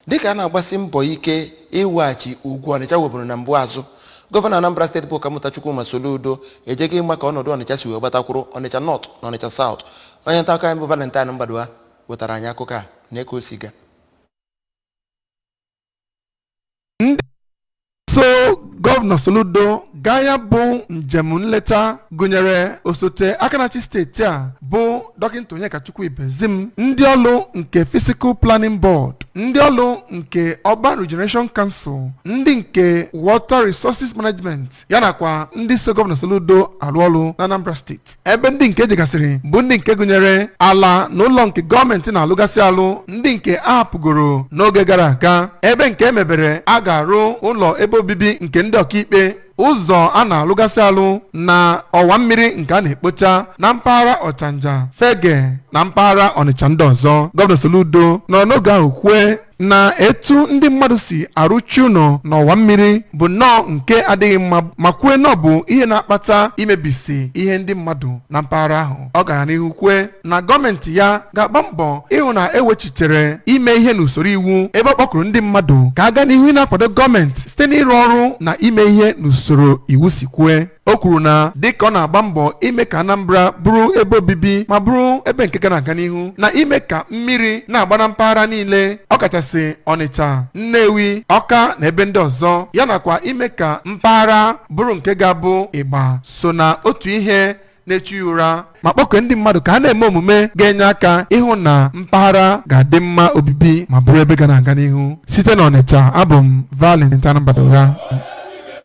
dịka a na-agbasi mbọ ike iweghachi ugwu Onitsha weburu na mbụ azụ. Gọvanọ Anambra steeti bụ Ọkammụta Chukwuma Soludo ejeghị ịma ka ọnọdụ Onitsha si wee gbatakwuru Onitsha North na Onitsha South. Onye nta akụkọ anyị bụ Valentine Mbadoa wetara anyị akụkọ a na-eke o si ga. So Gọvanọ Soludo gaya bụ njem nleta gụnyere osote akanachi steeti a bụ Dọkịta Onyekachukwu Ibezim, ndị ọlụ nke Physical Planning Board, ndị ọlụ nke Urban Regeneration Council, ndị nke Water Resources Management yanakwa ndị so Gọvanọ Soludo arụ ọrụ na Anambra steeti. Ebe ndị nke ejegasịrị bụ ndị nke gụnyere ala na ụlọ nke gọọmenti na-alụgasị alụ, ndị nke ahapụgoro n'oge gara aga, ebe nke emebere a ga-arụ ụlọ ebe obibi nke ndị ọkaikpe, ụzọ a na-alụgasị alụ na ọwa mmiri nke a na-ekpocha na mpaghara Ọchanja, Fege na mpaghara Onitsha ndị ọzọ. Gọvanọ Soludo nọrọ n'oge ahụ kwue na etu ndị mmadụ si arụchi ụlọ n'ọwa mmiri bụ nnọọ nke adịghị mma, ma kwue na ọ bụ ihe na-akpata imebisi ihe ndị mmadụ na mpaghara ahụ. Ọ gara n'ihu kwue na gọọmenti ya ga-agba mbọ ịhụ na ewechitere ime ihe n'usoro iwu, ebe ọ kpọkụrụ ndị mmadụ ka a gaa n'ihu na-akwado gọọmenti site n'ịrụ ọrụ na ime ihe n'usoro iwu si kwue. O kwuru na dịka ọ na-agba mbọ ime ka Anambra bụrụ ebe obibi ma bụrụ ebe nke ga na-aga n'ihu, na ime ka mmiri na-agba na mpaghara niile ọkachasị Onitsha, Nnewi, Ọka na ebe ndị ọzọ, ya nakwa ime ka mpaghara bụrụ nke ga-abụ ịgba so na otu ihe na-echu ụra, ma kpọkọọ ndị mmadụ ka ha na-eme omume ga-enye aka ịhụ na mpaghara ga-adị mma obibi ma bụrụ ebe ga na-aga n'ihu. Site na Onitsha, abụ m Valentine Mbadoa.